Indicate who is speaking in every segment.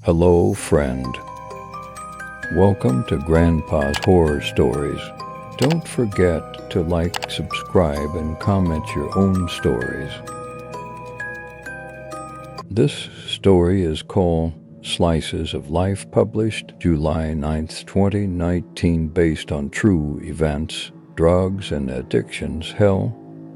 Speaker 1: Hello, friend. Welcome to Grandpa's Horror Stories. Don't forget to like, subscribe, and comment your own stories. This story is called Slices of Life, published July 9th, 2019, based on true events, drugs and addictions, hell,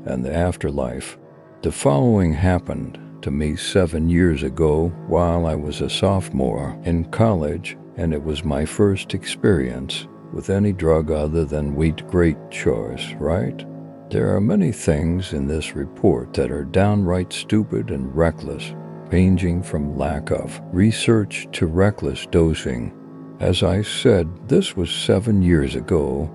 Speaker 1: and the afterlife. The following happened to me 7 years ago while I was a sophomore in college, and it was my first experience with any drug other than wheat great chores, right? There are many things in this report that are downright stupid and reckless, ranging from lack of research to reckless dosing. As I said, this was 7 years ago,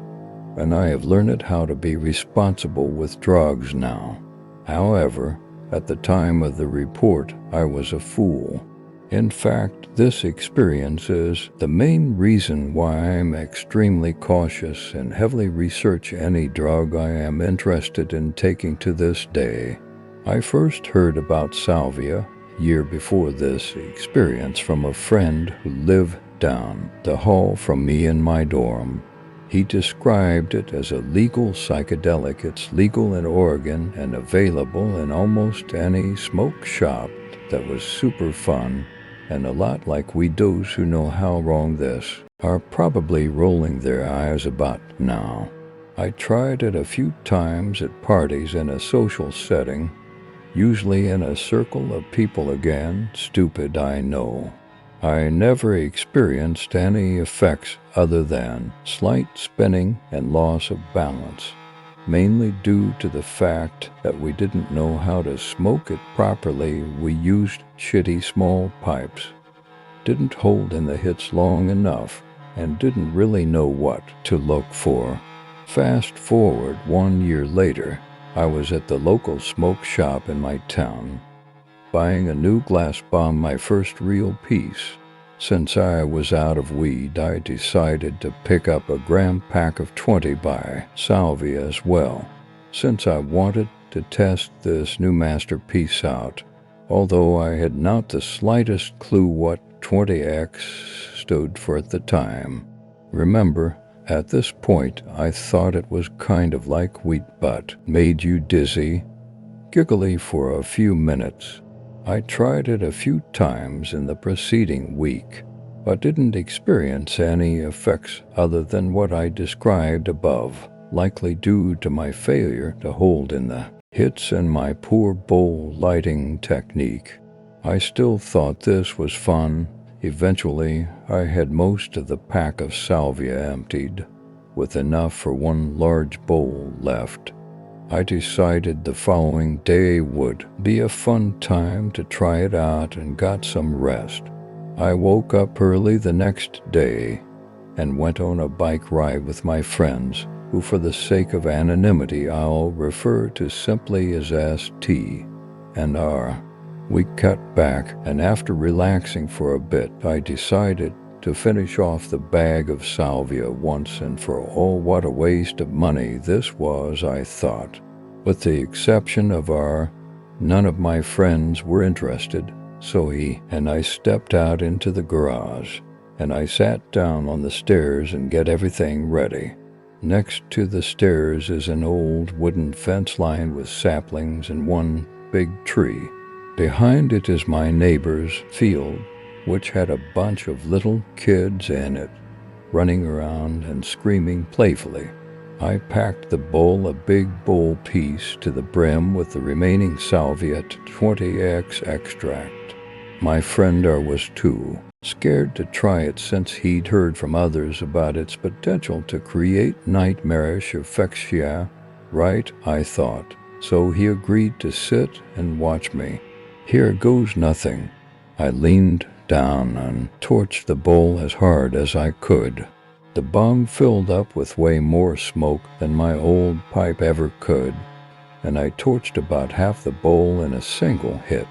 Speaker 1: and I have learned how to be responsible with drugs now. However, at the time of the report, I was a fool. In fact, this experience is the main reason why I'm extremely cautious and heavily research any drug I am interested in taking to this day. I first heard about salvia a year before this experience from a friend who lived down the hall from me in my dorm. He described it as a legal psychedelic. It's legal in Oregon and available in almost any smoke shop. That was super fun, and a lot like weedos who know how wrong this are probably rolling their eyes about now. I tried it a few times at parties in a social setting, usually in a circle of people again. Stupid, I know. I never experienced any effects other than slight spinning and loss of balance, mainly due to the fact that we didn't know how to smoke it properly. We used shitty small pipes, didn't hold in the hits long enough, and didn't really know what to look for. Fast forward 1 year later, I was at the local smoke shop in my town, buying a new glass bomb, my first real piece. Since I was out of weed, I decided to pick up a gram pack of 20x salvia as well, since I wanted to test this new masterpiece out, although I had not the slightest clue what 20x stood for at the time. Remember, at this point, I thought it was kind of like wheat but made you dizzy, giggly for a few minutes. I tried it a few times in the preceding week, but didn't experience any effects other than what I described above, likely due to my failure to hold in the hits and my poor bowl lighting technique. I still thought this was fun. Eventually, I had most of the pack of salvia emptied, with enough for one large bowl left. I decided the following day would be a fun time to try it out and got some rest. I woke up early the next day and went on a bike ride with my friends, who for the sake of anonymity I'll refer to simply as ST and R. We cut back, and after relaxing for a bit, I decided to finish off the bag of salvia once and for all. What a waste of money this was, I thought. With the exception of R, none of my friends were interested, so he and I stepped out into the garage, and I sat down on the stairs and get everything ready. Next to the stairs is an old wooden fence lined with saplings and one big tree. Behind it is my neighbor's field, which had a bunch of little kids in it, running around and screaming playfully. I packed the bowl, a big bowl piece, to the brim with the remaining salvia to 20x extract. My friend R was too scared to try it since he'd heard from others about its potential to create nightmarish effects. Yeah, right, I thought. So he agreed to sit and watch me. Here goes nothing. I leaned down and torched the bowl as hard as I could. The bong filled up with way more smoke than my old pipe ever could, and I torched about half the bowl in a single hit.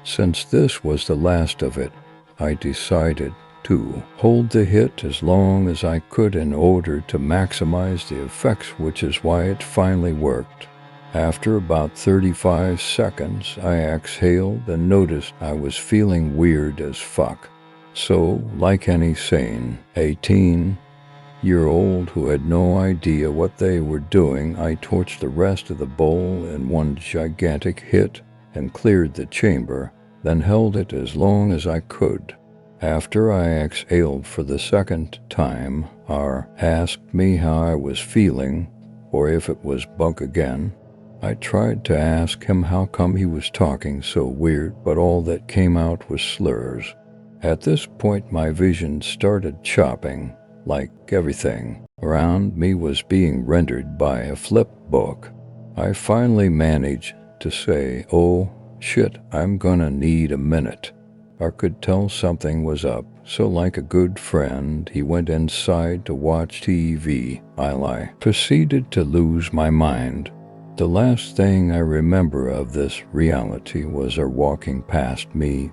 Speaker 1: Since this was the last of it, I decided to hold the hit as long as I could in order to maximize the effects, which is why it finally worked. After about 35 seconds, I exhaled and noticed I was feeling weird as fuck. So, like any sane 18-year-old who had no idea what they were doing, I torched the rest of the bowl in one gigantic hit and cleared the chamber, then held it as long as I could. After I exhaled for the second time, R asked me how I was feeling, or if it was bunk again. I tried to ask him how come he was talking so weird, but all that came out was slurs. At this point, my vision started chopping, like everything around me was being rendered by a flip book. I finally managed to say, "Oh, shit, I'm gonna need a minute." I could tell something was up, so like a good friend, he went inside to watch TV while I proceeded to lose my mind. The last thing I remember of this reality was her walking past me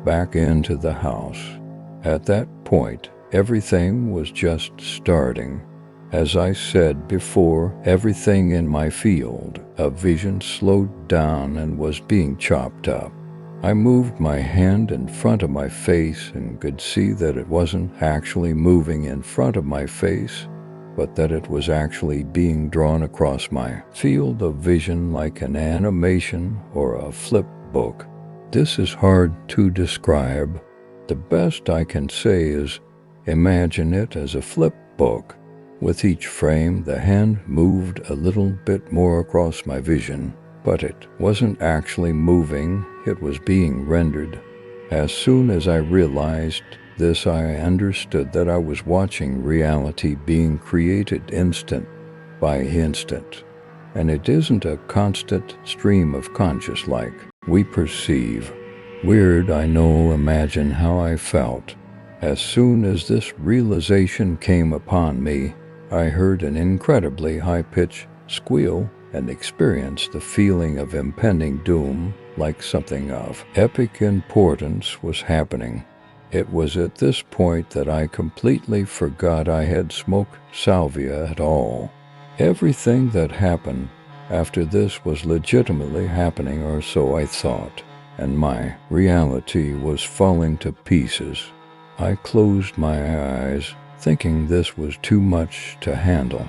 Speaker 1: back into the house. At that point, everything was just starting. As I said before, everything in my field of vision slowed down and was being chopped up. I moved my hand in front of my face and could see that it wasn't actually moving in front of my face, but that it was actually being drawn across my field of vision like an animation or a flip book. This is hard to describe. The best I can say is imagine it as a flip book. With each frame, the hand moved a little bit more across my vision, but it wasn't actually moving, it was being rendered. As soon as I realized this, I understood that I was watching reality being created instant by instant. And it isn't a constant stream of conscious like we perceive. Weird, I know. Imagine how I felt. As soon as this realization came upon me, I heard an incredibly high-pitched squeal and experienced the feeling of impending doom, like something of epic importance was happening. It was at this point that I completely forgot I had smoked salvia at all. Everything that happened after this was legitimately happening, or so I thought, and my reality was falling to pieces. I closed my eyes, thinking this was too much to handle.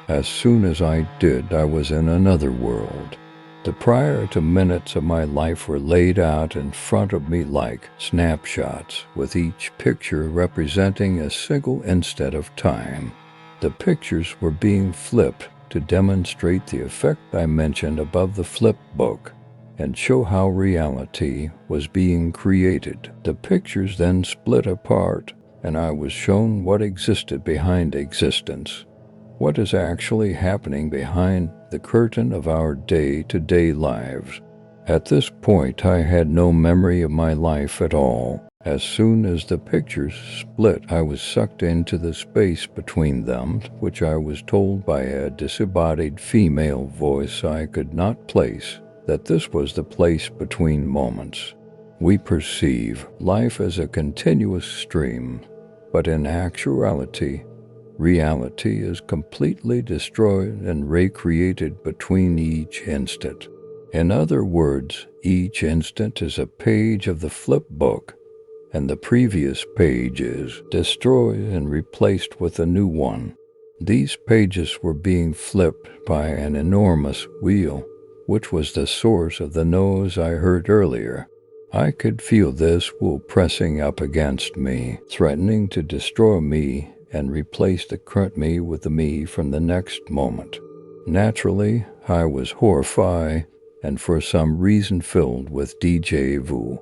Speaker 1: As soon as I did, I was in another world. The prior to minutes of my life were laid out in front of me like snapshots, with each picture representing a single instant of time. The pictures were being flipped to demonstrate the effect I mentioned above the flip book and show how reality was being created. The pictures then split apart, and I was shown what existed behind existence. What is actually happening behind the curtain of our day-to-day lives. At this point, I had no memory of my life at all. As soon as the pictures split, I was sucked into the space between them, which I was told by a disembodied female voice I could not place, that this was the place between moments. We perceive life as a continuous stream, but in actuality, reality is completely destroyed and recreated between each instant. In other words, each instant is a page of the flip book, and the previous page is destroyed and replaced with a new one. These pages were being flipped by an enormous wheel, which was the source of the noise I heard earlier. I could feel this wheel pressing up against me, threatening to destroy me and replace the current me with the me from the next moment. Naturally, I was horrified and for some reason filled with déjà vu.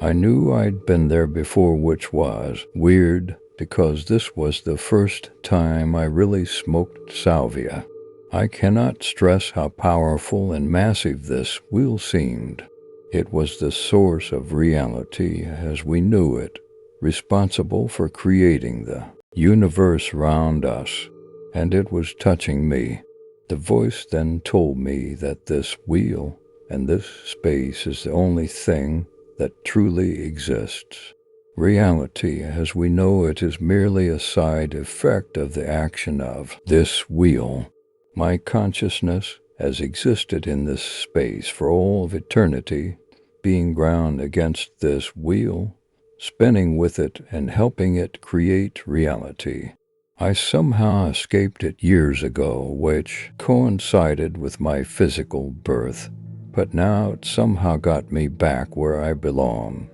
Speaker 1: I knew I'd been there before, which was weird because this was the first time I really smoked salvia. I cannot stress how powerful and massive this wheel seemed. It was the source of reality as we knew it, responsible for creating the universe around us, and it was touching me. The voice then told me that this wheel and this space is the only thing that truly exists. Reality as we know it is merely a side effect of the action of this wheel. My consciousness has existed in this space for all of eternity, being ground against this wheel, spinning with it and helping it create reality. I somehow escaped it years ago, which coincided with my physical birth, but now it somehow got me back where I belong.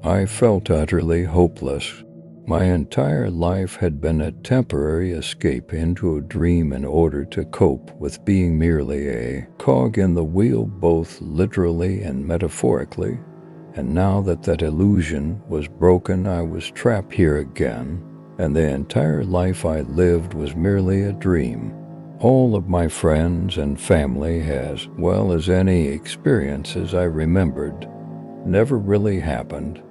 Speaker 1: I felt utterly hopeless. My entire life had been a temporary escape into a dream in order to cope with being merely a cog in the wheel, both literally and metaphorically. And now that that illusion was broken, I was trapped here again, and the entire life I lived was merely a dream. All of my friends and family, as well as any experiences I remembered, never really happened,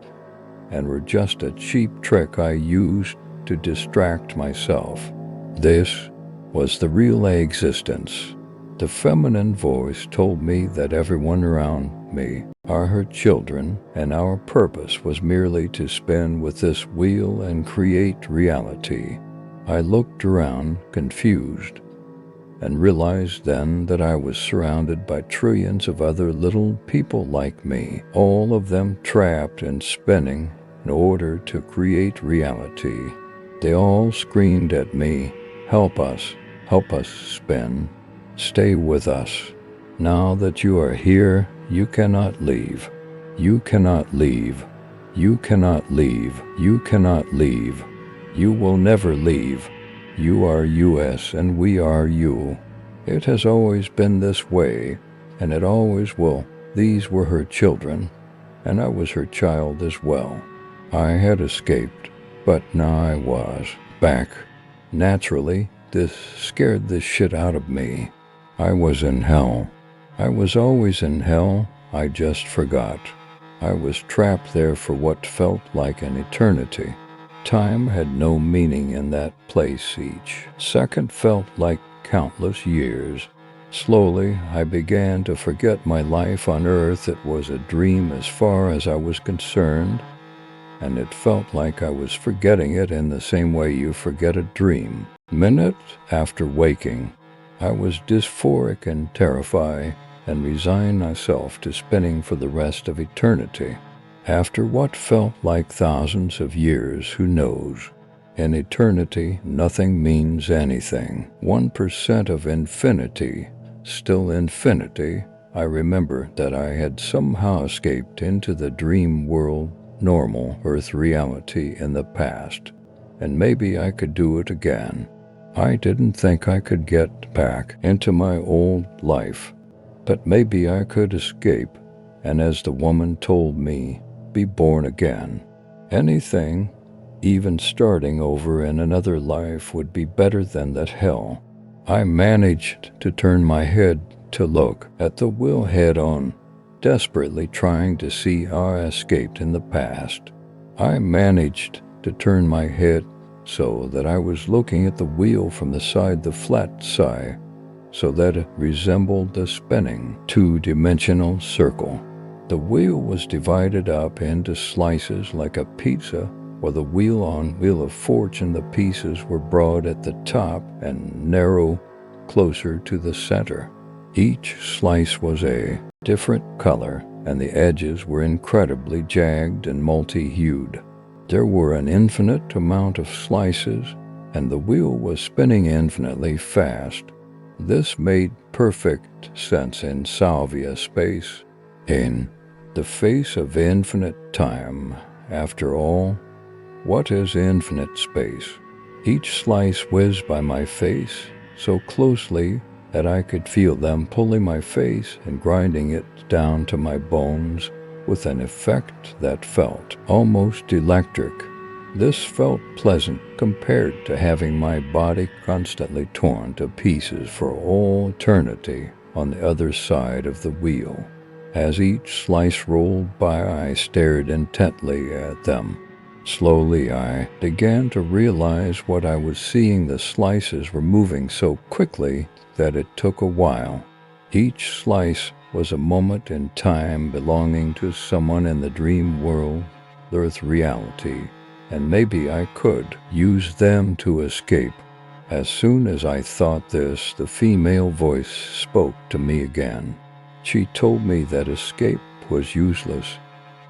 Speaker 1: and were just a cheap trick I used to distract myself. This was the real existence. The feminine voice told me that everyone around me are her children, and our purpose was merely to spin with this wheel and create reality. I looked around, confused, and realized then that I was surrounded by trillions of other little people like me, all of them trapped and spinning in order to create reality. They all screamed at me, help us spin, stay with us. Now that you are here, you cannot leave. You cannot leave. You cannot leave. You cannot leave. You will never leave. You are us and we are you. It has always been this way, and it always will. These were her children, and I was her child as well. I had escaped, but now I was back. Naturally, this scared the shit out of me. I was in hell. I was always in hell, I just forgot. I was trapped there for what felt like an eternity. Time had no meaning in that place. Each second felt like countless years. Slowly, I began to forget my life on earth. It was a dream as far as I was concerned, and it felt like I was forgetting it in the same way you forget a dream. Minute after waking, I was dysphoric and terrified, and resigned myself to spinning for the rest of eternity. After what felt like thousands of years, who knows? In eternity, nothing means anything. 1% of infinity, still infinity. I remember that I had somehow escaped into the dream world, normal Earth reality in the past, and maybe I could do it again. I didn't think I could get back into my old life, but maybe I could escape, and as the woman told me, be born again. Anything, even starting over in another life, would be better than that hell. I managed to turn my head to look at the wheel head on, desperately trying to see how I escaped in the past. I managed to turn my head so that I was looking at the wheel from the side, the flat side, so that it resembled the spinning two-dimensional circle. The wheel was divided up into slices like a pizza, while the wheel of fortune, the pieces were broad at the top and narrow closer to the center. Each slice was a different color, and the edges were incredibly jagged and multi-hued. There were an infinite amount of slices, and the wheel was spinning infinitely fast. This made perfect sense in salvia space, in the face of infinite time. After all, what is infinite space? Each slice whizzed by my face so closely that I could feel them pulling my face and grinding it down to my bones with an effect that felt almost electric. This felt pleasant compared to having my body constantly torn to pieces for all eternity on the other side of the wheel. As each slice rolled by, I stared intently at them. Slowly, I began to realize what I was seeing. The slices were moving so quickly that it took a while. Each slice was a moment in time belonging to someone in the dream world, Earth reality, and maybe I could use them to escape. As soon as I thought this, the female voice spoke to me again. She told me that escape was useless,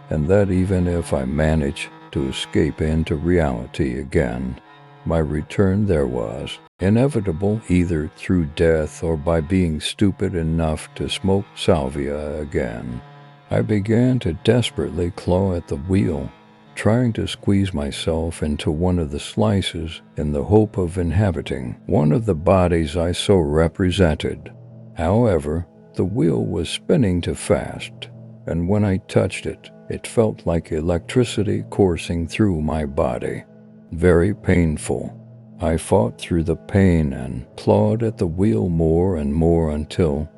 Speaker 1: and that even if I managed to escape into reality again. My return there was inevitable, either through death or by being stupid enough to smoke salvia again. I began to desperately claw at the wheel, trying to squeeze myself into one of the slices in the hope of inhabiting one of the bodies I so represented. However, the wheel was spinning too fast, and when I touched it, it felt like electricity coursing through my body. Very painful. I fought through the pain and clawed at the wheel more and more until,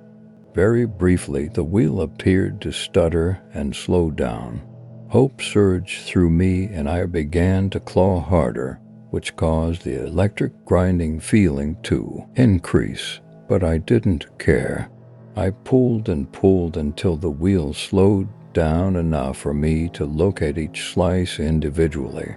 Speaker 1: very briefly, the wheel appeared to stutter and slow down. Hope surged through me and I began to claw harder, which caused the electric grinding feeling to increase, but I didn't care. I pulled and pulled until the wheel slowed down enough for me to look at each slice individually.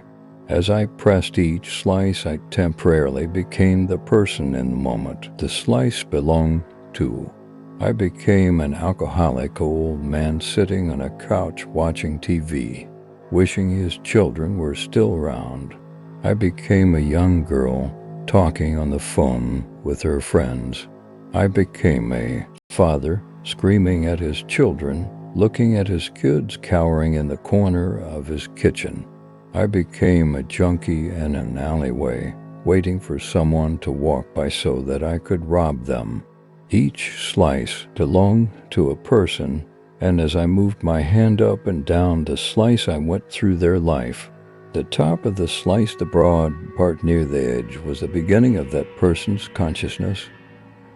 Speaker 1: As I pressed each slice, I temporarily became the person in the moment the slice belonged to. I became an alcoholic old man sitting on a couch watching TV, wishing his children were still around. I became a young girl talking on the phone with her friends. I became a father screaming at his children, looking at his kids cowering in the corner of his kitchen. I became a junkie in an alleyway, waiting for someone to walk by so that I could rob them. Each slice belonged to a person, and as I moved my hand up and down the slice, I went through their life. The top of the slice, the broad part near the edge, was the beginning of that person's consciousness,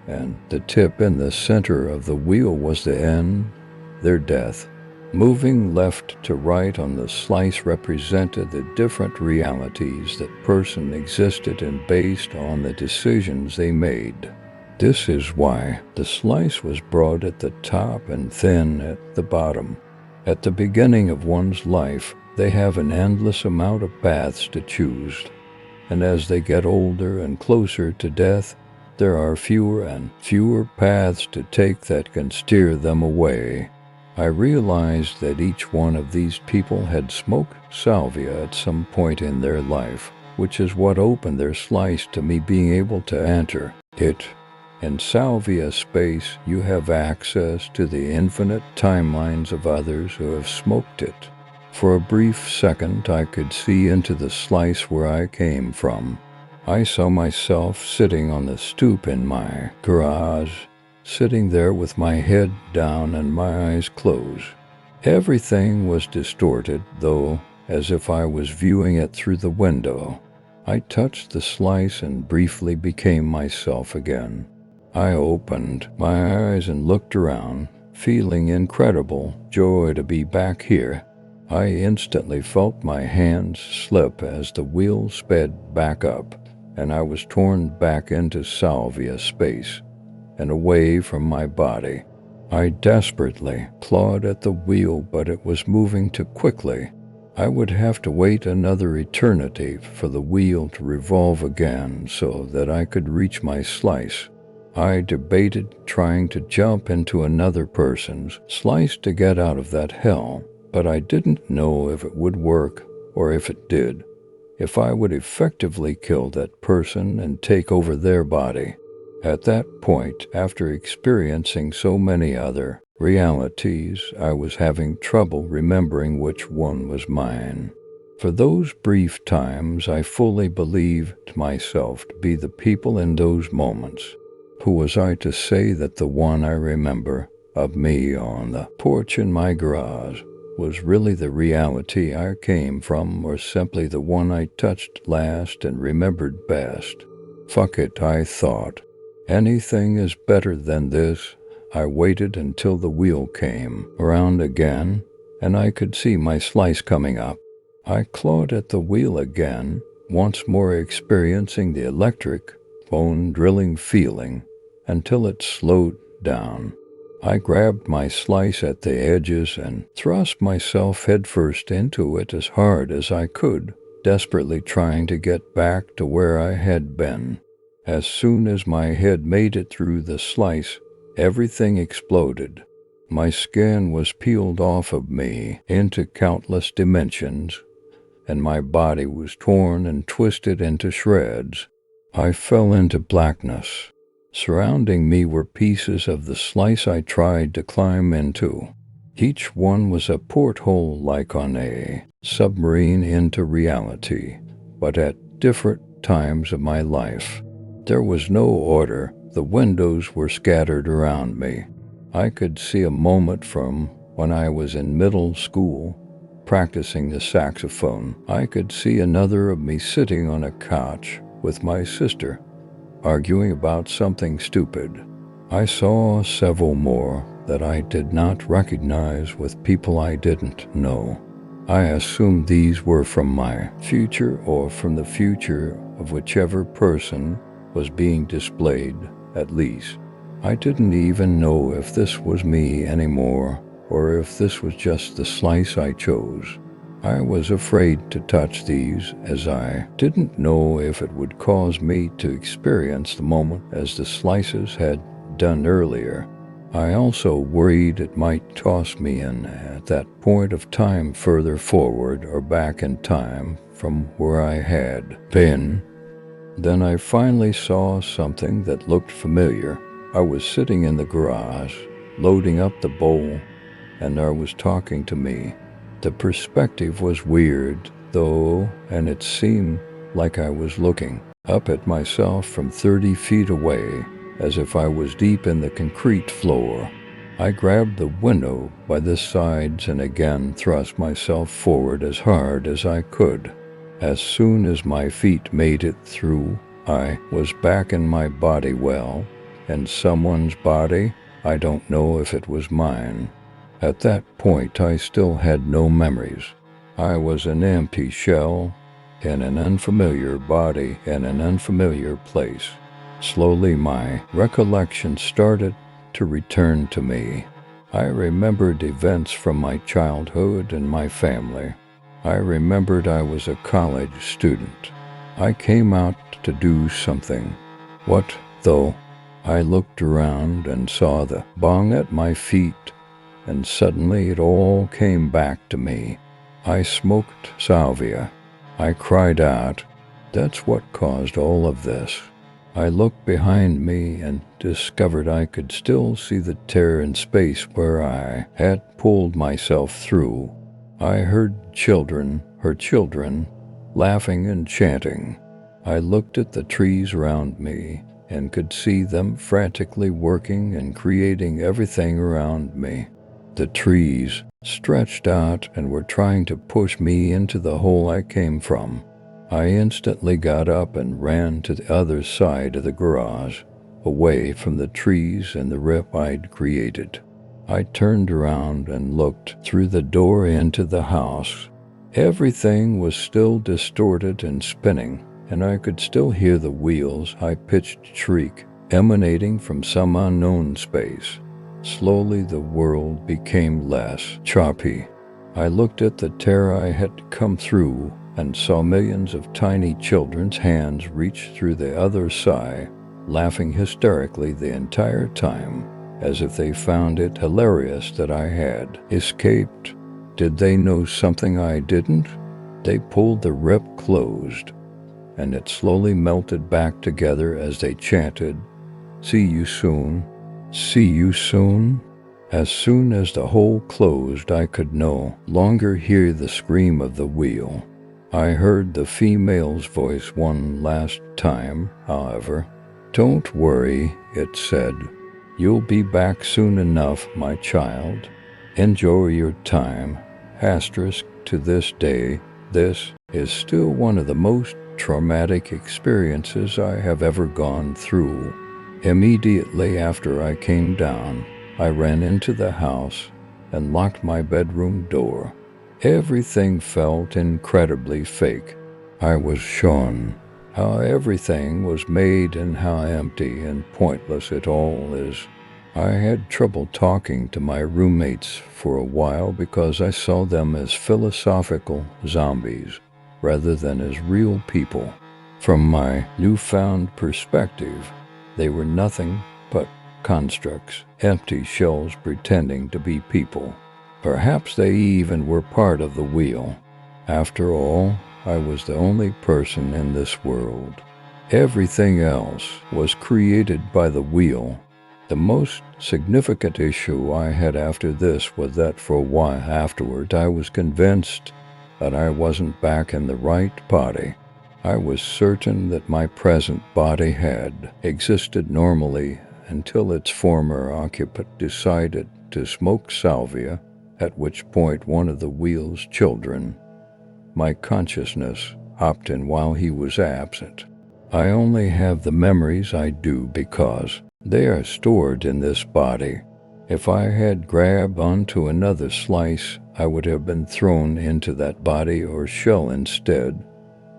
Speaker 1: and the tip in the center of the wheel was the end, their death. Moving left to right on the slice represented the different realities that person existed in based on the decisions they made. This is why the slice was broad at the top and thin at the bottom. At the beginning of one's life, they have an endless amount of paths to choose, and as they get older and closer to death, there are fewer and fewer paths to take that can steer them away. I realized that each one of these people had smoked salvia at some point in their life, which is what opened their slice to me being able to enter it. In salvia space, you have access to the infinite timelines of others who have smoked it. For a brief second, I could see into the slice where I came from. I saw myself sitting on the stoop in my garage, sitting there with my head down and my eyes closed. Everything was distorted, though, as if I was viewing it through the window. I touched the slice and briefly became myself again. I opened my eyes and looked around, feeling incredible joy to be back here. I instantly felt my hands slip as the wheel sped back up, and I was torn back into salvia space and away from my body. I desperately clawed at the wheel, but it was moving too quickly. I would have to wait another eternity for the wheel to revolve again so that I could reach my slice. I debated trying to jump into another person's slice to get out of that hell, but I didn't know if it would work or if it did, if I would effectively kill that person and take over their body. At that point, after experiencing so many other realities, I was having trouble remembering which one was mine. For those brief times, I fully believed myself to be the people in those moments. Who was I to say that the one I remember of me on the porch in my garage was really the reality I came from, or simply the one I touched last and remembered best? Fuck it, I thought. Anything is better than this. I waited until the wheel came around again, and I could see my slice coming up. I clawed at the wheel again, once more experiencing the electric, bone-drilling feeling until it slowed down. I grabbed my slice at the edges and thrust myself headfirst into it as hard as I could, desperately trying to get back to where I had been. As soon as my head made it through the slice, everything exploded. My skin was peeled off of me into countless dimensions, and my body was torn and twisted into shreds. I fell into blackness. Surrounding me were pieces of the slice I tried to climb into. Each one was a porthole like on a submarine into reality, but at different times of my life. There was no order. The windows were scattered around me. I could see a moment from when I was in middle school, practicing the saxophone. I could see another of me sitting on a couch with my sister, arguing about something stupid. I saw several more that I did not recognize with people I didn't know. I assumed these were from my future or from the future of whichever person was being displayed, at least. I didn't even know if this was me anymore or if this was just the slice I chose. I was afraid to touch these as I didn't know if it would cause me to experience the moment as the slices had done earlier. I also worried it might toss me in at that point of time further forward or back in time from where I had been. Then I finally saw something that looked familiar. I was sitting in the garage, loading up the bowl, and there was talking to me. The perspective was weird, though, and it seemed like I was looking up at myself from 30 feet away, as if I was deep in the concrete floor. I grabbed the window by the sides and again thrust myself forward as hard as I could. As soon as my feet made it through, I was back in my body well, in someone's body. I don't know if it was mine. At that point, I still had no memories. I was an empty shell in an unfamiliar body in an unfamiliar place. Slowly, my recollection started to return to me. I remembered events from my childhood and my family. I remembered I was a college student. I came out to do something. What, though? I looked around and saw the bong at my feet, and suddenly it all came back to me. I smoked salvia. I cried out. That's what caused all of this. I looked behind me and discovered I could still see the tear in space where I had pulled myself through. I heard her children, laughing and chanting. I looked at the trees around me and could see them frantically working and creating everything around me. The trees stretched out and were trying to push me into the hole I came from. I instantly got up and ran to the other side of the garage, away from the trees and the rip I'd created. I turned around and looked through the door into the house. Everything was still distorted and spinning, and I could still hear the wheels' high-pitched shriek emanating from some unknown space. Slowly the world became less choppy. I looked at the tear I had come through and saw millions of tiny children's hands reach through the other side, laughing hysterically the entire time, as if they found it hilarious that I had escaped. Did they know something I didn't? They pulled the rip closed, and it slowly melted back together as they chanted, "See you soon, see you soon." As soon as the hole closed, I could no longer hear the scream of the wheel. I heard the female's voice one last time, however. "Don't worry," it said. "You'll be back soon enough, my child. Enjoy your time." Asterisk to this day, this is still one of the most traumatic experiences I have ever gone through. Immediately after I came down, I ran into the house and locked my bedroom door. Everything felt incredibly fake. I was shown how everything was made and how empty and pointless it all is. I had trouble talking to my roommates for a while because I saw them as philosophical zombies rather than as real people. From my newfound perspective, they were nothing but constructs, empty shells pretending to be people. Perhaps they even were part of the wheel. After all, I was the only person in this world. Everything else was created by the wheel. The most significant issue I had after this was that for a while afterward I was convinced that I wasn't back in the right body. I was certain that my present body had existed normally until its former occupant decided to smoke salvia, at which point one of the wheel's children, my consciousness, hopped in while he was absent. I only have the memories I do because they are stored in this body. If I had grabbed onto another slice, I would have been thrown into that body or shell instead,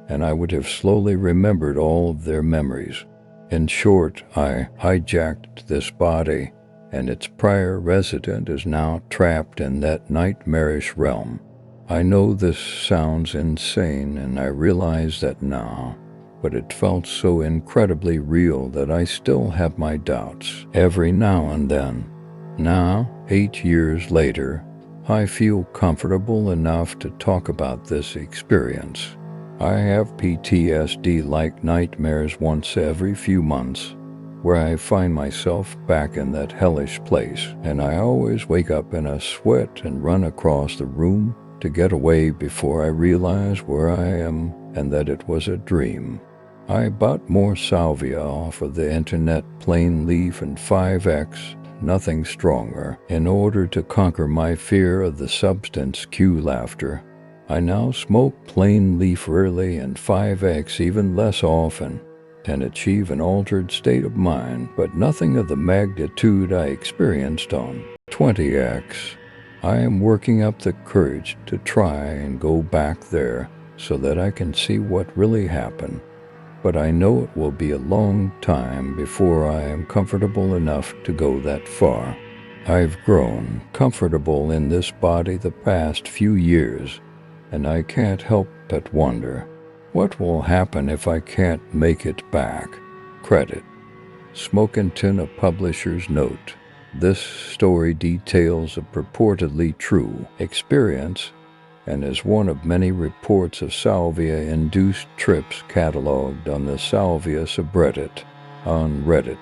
Speaker 1: and I would have slowly remembered all of their memories. In short, I hijacked this body, and its prior resident is now trapped in that nightmarish realm. I know this sounds insane, and I realize that now, but it felt so incredibly real that I still have my doubts every now and then. Now, 8 years later, I feel comfortable enough to talk about this experience. I have PTSD-like nightmares once every few months, where I find myself back in that hellish place, and I always wake up in a sweat and run across the room to get away before I realize where I am and that it was a dream. I bought more salvia off of the internet, plain leaf and 5x, nothing stronger, in order to conquer my fear of the substance Q laughter. I now smoke plain leaf rarely and 5x even less often, and achieve an altered state of mind, but nothing of the magnitude I experienced on 20x. I am working up the courage to try and go back there so that I can see what really happened. But I know it will be a long time before I am comfortable enough to go that far. I've grown comfortable in this body the past few years, and I can't help but wonder, what will happen if I can't make it back? Credit. Smokinton, a publisher's note. This story details a purportedly true experience and is one of many reports of salvia-induced trips cataloged on the Salvia subreddit on Reddit.